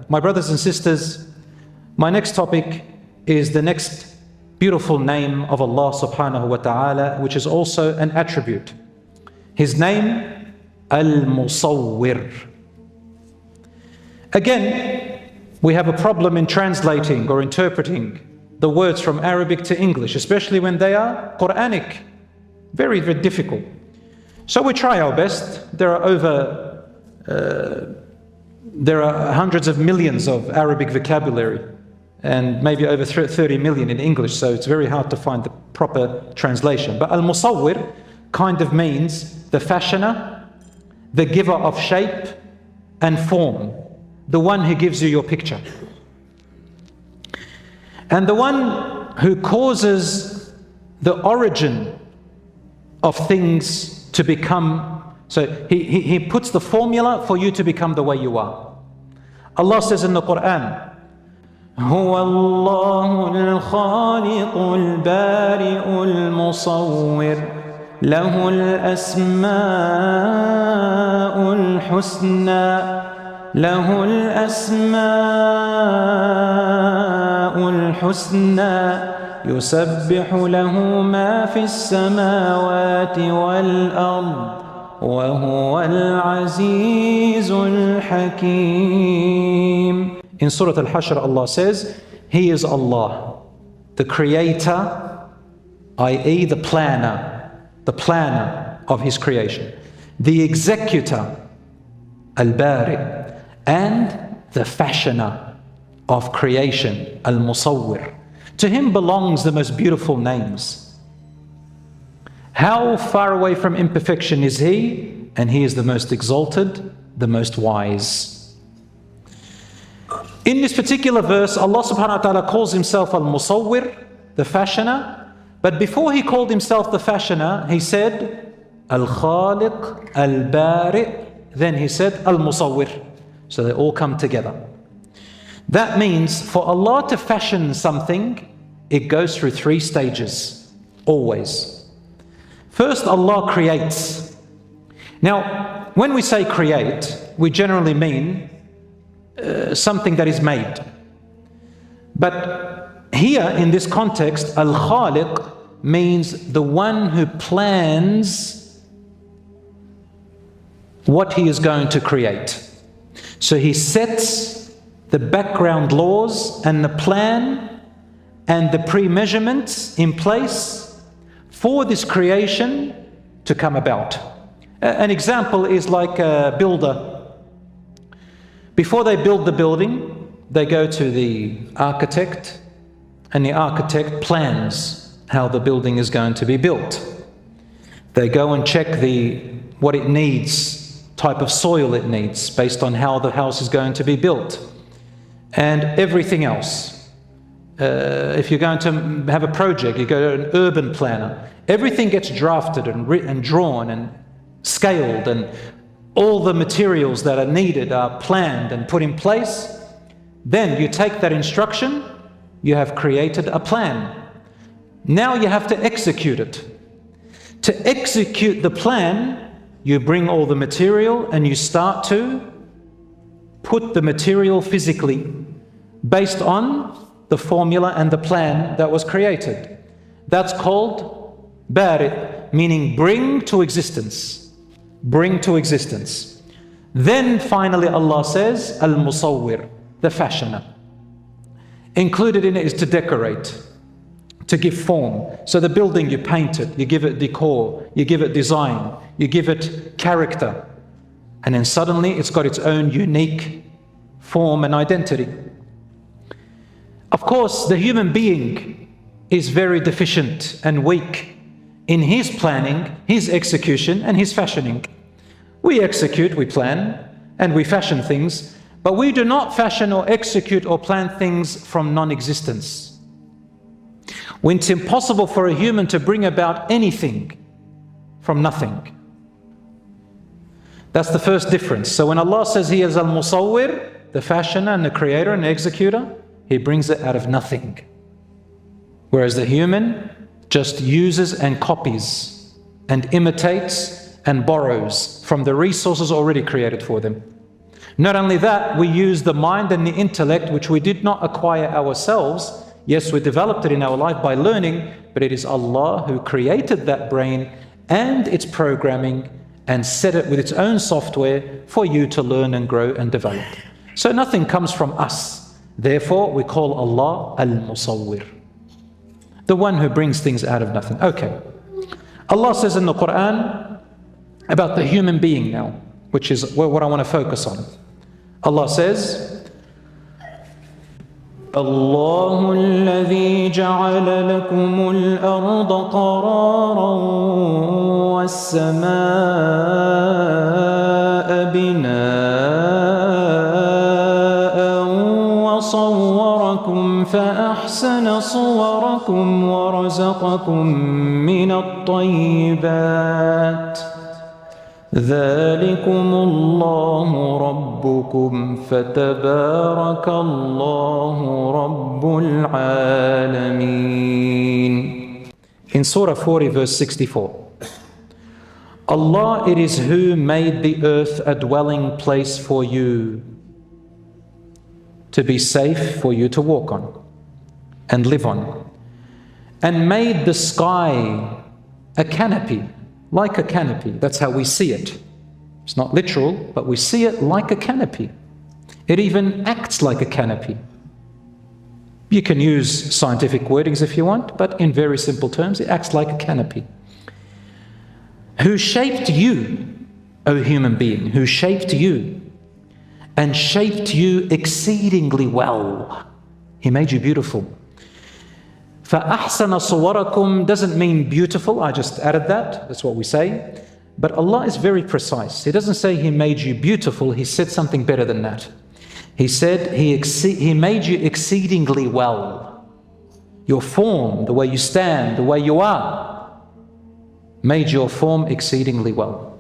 My brothers and sisters, my next topic is the next beautiful name of Allah subhanahu wa ta'ala, which is also an attribute. His name, Al-Musawwir. Again, we have a problem in translating or interpreting the words from Arabic to English, especially when they are Qur'anic. Very, very difficult. So we try our best. There are hundreds of millions of Arabic vocabulary and maybe over 30 million in English, so it's very hard to find the proper translation. But Al-Musawwir kind of means the fashioner, the giver of shape and form, the one who gives you your picture. And the one who causes the origin of things to become, so he puts the formula for you to become the way you are. Allah says in the Quran, هو الله الخالق البارئ المصور له الأسماء الحسنى له الأسماء الحسنى يسبح له ما في السماوات والأرض وهو العزيز الحكيم. In Surah Al-Hashr, Allah says, He is Allah, the creator, i.e. the planner of His creation, the executor, Al-Bari, and the fashioner of creation, Al-Musawwir. To Him belongs the most beautiful names. How far away from imperfection is He? And He is the most exalted, the most wise. In this particular verse, Allah subhanahu wa ta'ala calls Himself Al-Musawwir, the fashioner. But before He called Himself the fashioner, He said Al-Khaliq, Al-Bari', then He said Al-Musawwir. So they all come together. That means for Allah to fashion something, it goes through 3 stages, always. First, Allah creates. Now, when we say create, we generally mean something that is made. But here, in this context, Al-Khaliq means the one who plans what he is going to create. So He sets the background laws and the plan and the pre-measurements in place for this creation to come about. An example is like a builder. Before they build the building, they go to the architect, and the architect plans how the building is going to be built. They go and check what it needs, type of soil it needs, based on how the house is going to be built, and everything else. If you're going to have a project, you go to an urban planner. Everything gets drafted and written and drawn and scaled, and all the materials that are needed are planned and put in place. Then you take that instruction, you have created a plan. Now you have to execute it. To execute the plan, you bring all the material and you start to put the material physically based on the formula and the plan that was created. That's called Bari', meaning bring to existence. Bring to existence. Then finally Allah says Al-Musawwir, the fashioner. Included in it is to decorate, to give form. So the building, you paint it, you give it decor, you give it design, you give it character, and then suddenly it's got its own unique form and identity. Of course, the human being is very deficient and weak in his planning, his execution, and his fashioning. We execute, we plan, and we fashion things, but we do not fashion or execute or plan things from non-existence. When it's impossible for a human to bring about anything from nothing. That's the first difference. So when Allah says He is Al-Musawwir, the fashioner and the creator and the executor, He brings it out of nothing. Whereas the human just uses and copies and imitates and borrows from the resources already created for them. Not only that, we use the mind and the intellect, which we did not acquire ourselves. Yes, we developed it in our life by learning, but it is Allah who created that brain and its programming and set it with its own software for you to learn and grow and develop. So nothing comes from us. Therefore, we call Allah Al-Musawwir, the one who brings things out of nothing. Okay. Allah says in the Quran about the human being now, which is what I want to focus on. Allah says, الله الذي جعل لكم الأرض قرارا والسماء بناء وصوركم فأحسن صوركم ورزقكم من الطيبات ذلكم الله ربكم فتبارك الله رب العالمين. In Surah 40 verse 64, Allah it is who made the earth a dwelling place for you, to be safe for you to walk on and live on, and made the sky a canopy. Like a canopy, that's how we see it. It's not literal, but we see it like a canopy. It even acts like a canopy. You can use scientific wordings if you want, but in very simple terms, it acts like a canopy. Who shaped you, O human being, who shaped you, and shaped you exceedingly well. He made you beautiful. فَأَحْسَنَ صُوَرَكُمْ doesn't mean beautiful, I just added that, that's what we say. But Allah is very precise. He doesn't say He made you beautiful, He said something better than that. He said He made you exceedingly well. Your form, the way you stand, the way you are, made your form exceedingly well.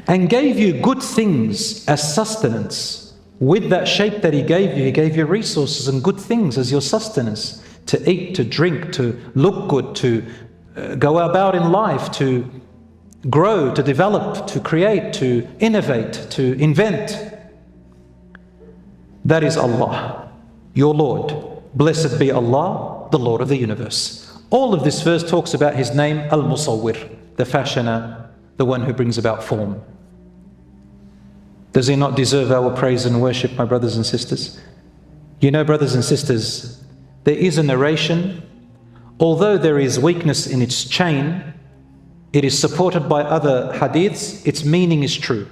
And gave you good things as sustenance. With that shape that He gave you resources and good things as your sustenance, to eat, to drink, to look good, to go about in life, to grow, to develop, to create, to innovate, to invent. That is Allah, your Lord. Blessed be Allah, the Lord of the universe. All of this verse talks about His name, Al-Musawwir, the fashioner, the one who brings about form. Does He not deserve our praise and worship, my brothers and sisters? You know, brothers and sisters, there is a narration, although there is weakness in its chain, it is supported by other hadiths, its meaning is true.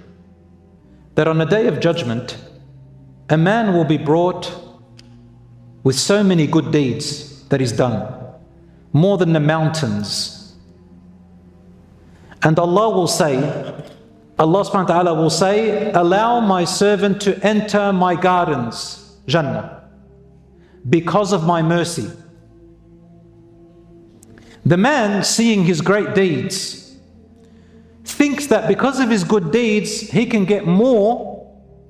That on the day of judgment, a man will be brought with so many good deeds that he's done, more than the mountains. And Allah will say, Allah subhanahu wa ta'ala will say, allow my servant to enter my gardens, Jannah, because of my mercy. The man, seeing his great deeds, thinks that because of his good deeds, he can get more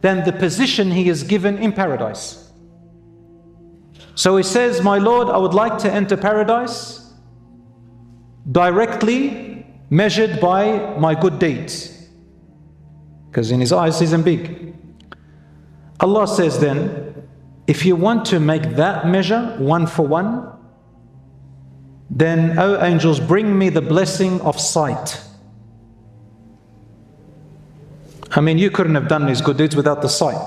than the position he is given in paradise. So he says, my Lord, I would like to enter paradise directly measured by my good deeds. Because in his eyes, he's big. Allah says then, if you want to make that measure one for one, then, O angels, bring me the blessing of sight. I mean, you couldn't have done these good deeds without the sight.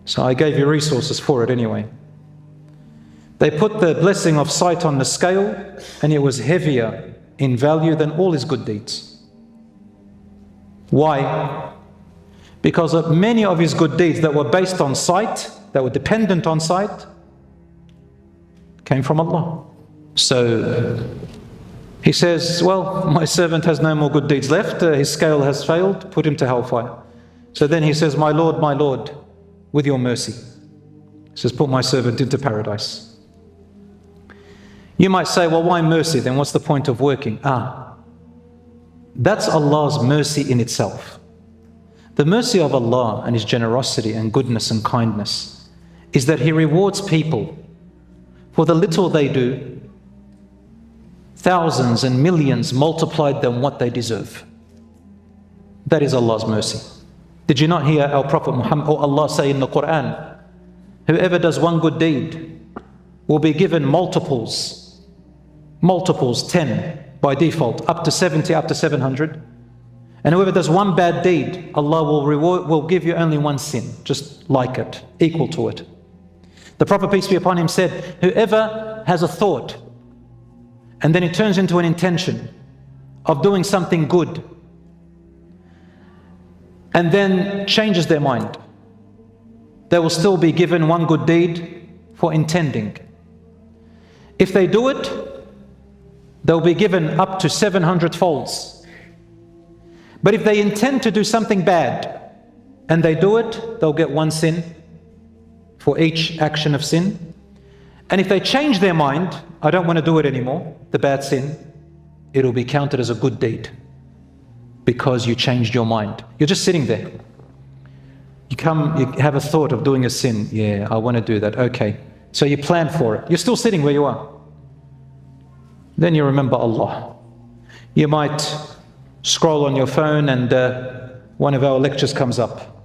So I gave you resources for it anyway. They put the blessing of sight on the scale, and it was heavier in value than all his good deeds. Why? Because of many of his good deeds that were based on sight, that were dependent on sight, came from Allah. So he says, well, my servant has no more good deeds left, his scale has failed, put him to hellfire. So then he says, my Lord, with your mercy. He says, put my servant into paradise. You might say, well, why mercy? Then what's the point of working? That's Allah's mercy in itself. The mercy of Allah and His generosity and goodness and kindness is that He rewards people for the little they do, thousands and millions multiplied than what they deserve. That is Allah's mercy. Did you not hear our Prophet Muhammad or Allah say in the Quran, whoever does one good deed will be given multiples, 10 by default, up to 70, up to 700. And whoever does one bad deed, Allah will give you only one sin, just like it, equal to it. The Prophet, peace be upon him, said, whoever has a thought and then it turns into an intention of doing something good and then changes their mind, they will still be given one good deed for intending. If they do it, they'll be given up to 700 folds. But if they intend to do something bad and they do it, they'll get one sin for each action of sin. And if they change their mind, I don't want to do it anymore, the bad sin, it'll be counted as a good deed because you changed your mind. You're just sitting there. You have a thought of doing a sin. Yeah, I want to do that. Okay. So you plan for it. You're still sitting where you are. Then you remember Allah. You might scroll on your phone and one of our lectures comes up.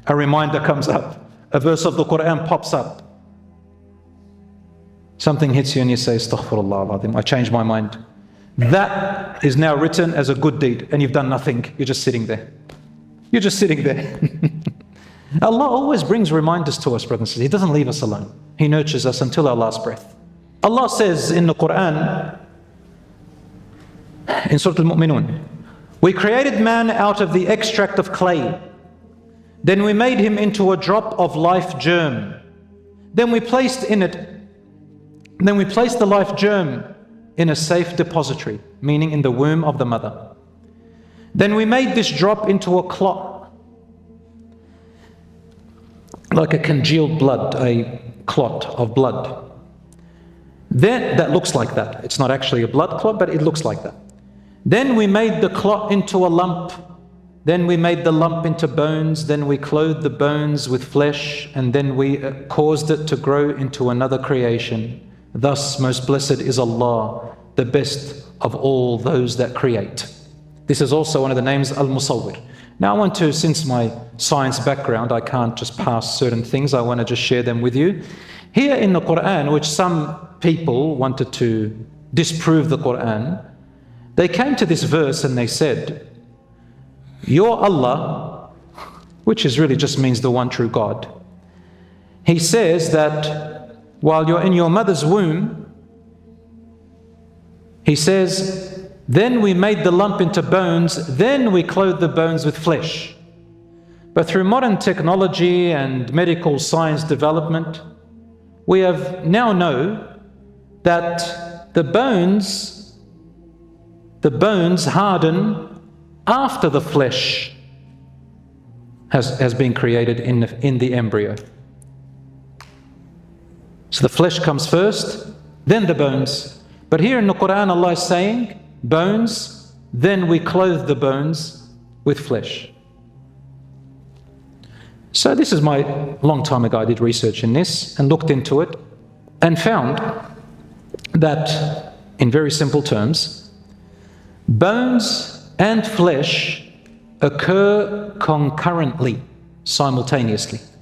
A reminder comes up. A verse of the Quran pops up. Something hits you and you say, Astaghfirullah al-Azim, I changed my mind. That is now written as a good deed and you've done nothing. You're just sitting there. You're just sitting there. Allah always brings reminders to us, brothers and sisters. He doesn't leave us alone. He nurtures us until our last breath. Allah says in the Quran, in Surah Al-Mu'minun, we created man out of the extract of clay. Then we made him into a drop of life germ. Then we placed the life germ in a safe depository, meaning in the womb of the mother. Then we made this drop into a clot, like a congealed blood, a clot of blood. Then that looks like that. It's not actually a blood clot, but it looks like that. Then we made the clot into a lump. Then we made the lump into bones. Then we clothed the bones with flesh, and then we caused it to grow into another creation. Thus, most blessed is Allah, the best of all those that create. This is also one of the names, Al-Musawwir. Now I want to, since my science background, I can't just pass certain things, I want to just share them with you. Here in the Quran, which some people wanted to disprove the Quran, they came to this verse and they said, your Allah, which is really just means the one true God, He says that while you're in your mother's womb, He says, then we made the lump into bones, then we clothed the bones with flesh. But through modern technology and medical science development, we have now know that the bones harden after the flesh has been created in the embryo. So the flesh comes first, then the bones. But here in the Quran, Allah is saying, bones, then we clothe the bones with flesh. So this is long time ago, I did research in this and looked into it and found that, in very simple terms, bones and flesh occur concurrently, simultaneously.